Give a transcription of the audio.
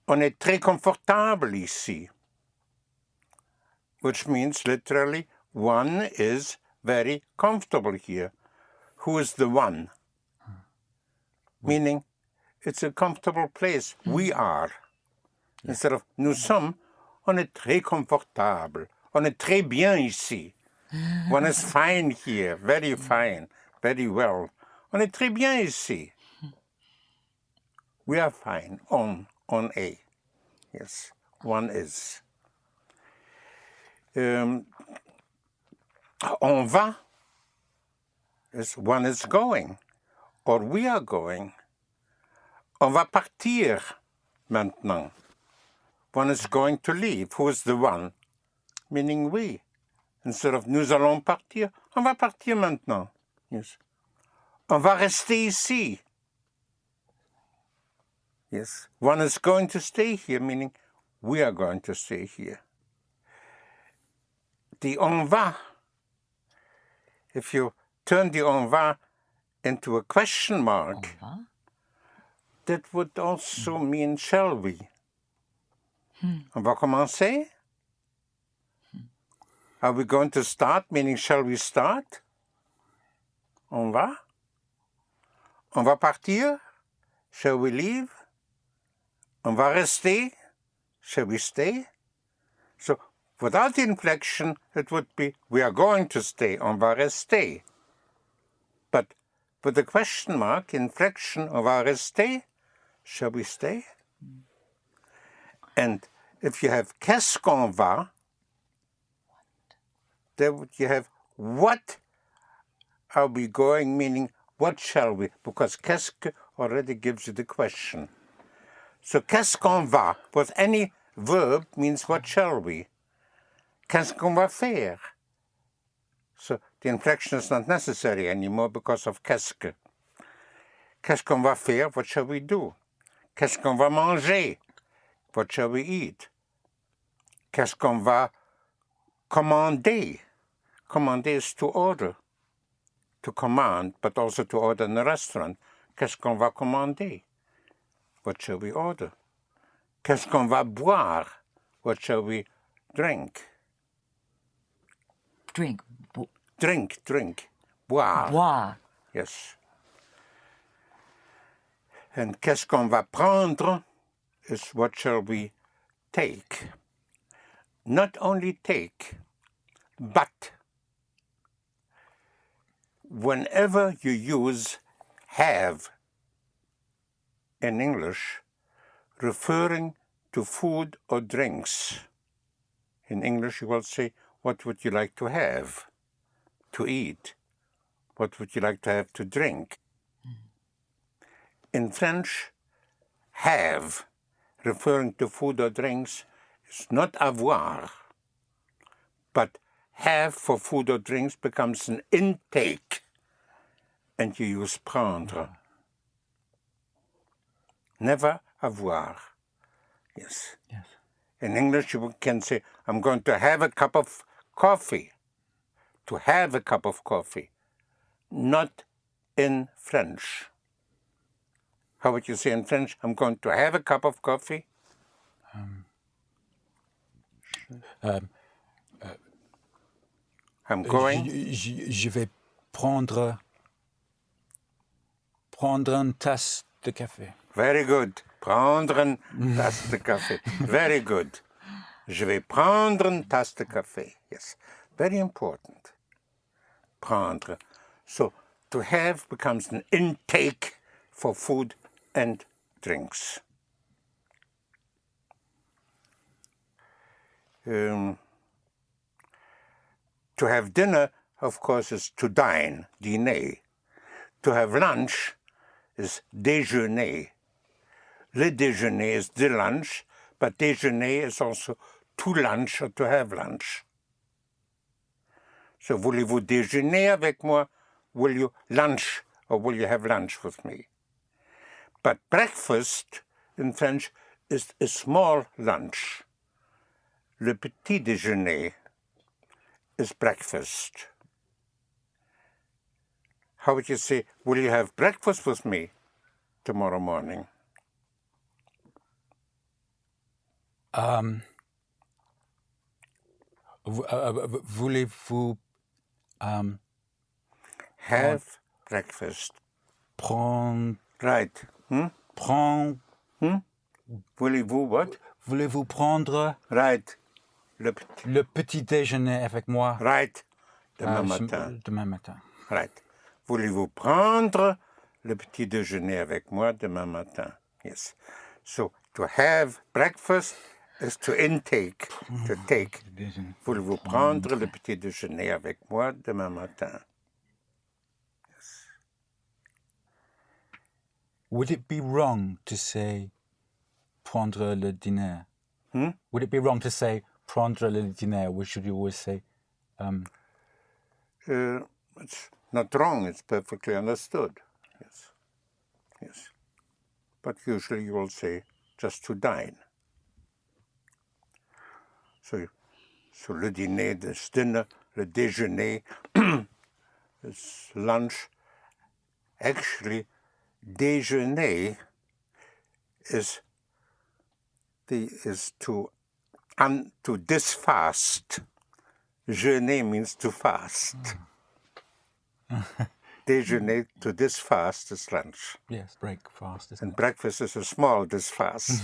On est très confortable ici. Which means literally, one is very comfortable here. Who is the one? Meaning, it's a comfortable place. We are. Yeah. Instead of nous sommes, on est très confortable. On est très bien ici. One is fine here, very fine, very well. On est très bien ici. We are fine, on a. Yes, one is. On va is one is going, or we are going. On va partir maintenant. One is going to leave. Who is the one? Meaning we. Instead of nous allons partir, on va partir maintenant. Yes. On va rester ici. Yes. One is going to stay here, meaning we are going to stay here. The on va, if you turn the on va into a question mark, that would also mean shall we. On va commencer? Are we going to start, meaning shall we start? On va? On va partir? Shall we leave? On va rester? Shall we stay? So without the inflection, it would be we are going to stay. On va rester. But with the question mark, inflection, on va rester? Shall we stay? And if you have qu'est-ce qu'on va, then you have what are we going, meaning what shall we? Because qu'est-ce que already gives you the question. So qu'est-ce qu'on va with any verb means what shall we? Qu'est-ce qu'on va faire? So the inflection is not necessary anymore because of qu'est-ce que. Qu'est-ce qu'on va faire? What shall we do? Qu'est-ce qu'on va manger? What shall we eat? Qu'est-ce qu'on va commander? Commander is to order, to command, but also to order in a restaurant. Qu'est-ce qu'on va commander? What shall we order? Qu'est-ce qu'on va boire? What shall we drink? Drink. Drink. Boire. Boire. Yes. And qu'est-ce qu'on va prendre is what shall we take. Not only take, but whenever you use have in English, referring to food or drinks, in English you will say, what would you like to have to eat? What would you like to have to drink? In French, have, referring to food or drinks, is not avoir, but have for food or drinks becomes an intake, and you use prendre. Never avoir. Yes. In English, you can say, I'm going to have a cup of coffee. To have a cup of coffee. Not in French. How would you say in French? I'm going to have a cup of coffee? I'm going. Je vais prendre une tasse de café. Very good. Prendre une tasse de café. Very good. Je vais prendre une tasse de café. Yes. Very important. Prendre. So, to have becomes an intake for food and drinks. To have dinner, of course, is to dine, dîner. To have lunch is déjeuner. Le déjeuner is the lunch, but déjeuner is also to lunch or to have lunch. So, voulez-vous déjeuner avec moi? Will you lunch or will you have lunch with me? But breakfast in French is a small lunch. Le petit déjeuner is breakfast. How would you say, will you have breakfast with me tomorrow morning? Voulez-vous Have breakfast. prendre, Right. Voulez-vous what? voulez-vous prendre Right. le petit déjeuner avec moi Right. Demain matin. demain matin? Right. Voulez-vous prendre le petit déjeuner avec moi demain matin? Yes. So, to have breakfast is to intake, to take. Voulez-vous prendre le petit déjeuner avec moi demain matin? Yes. Would it be wrong to say prendre le dîner? Would it be wrong to say prendre le dîner? Or should you always say It's not wrong, it's perfectly understood. Yes. Yes. But usually you will say just to dine. So le dîner, this dinner, le déjeuner, is lunch. Actually, déjeuner is to disfast. Jeûner means to fast. Déjeuner, to disfast, is lunch. yes, breakfast? Isn't And it? breakfast is a small disfast.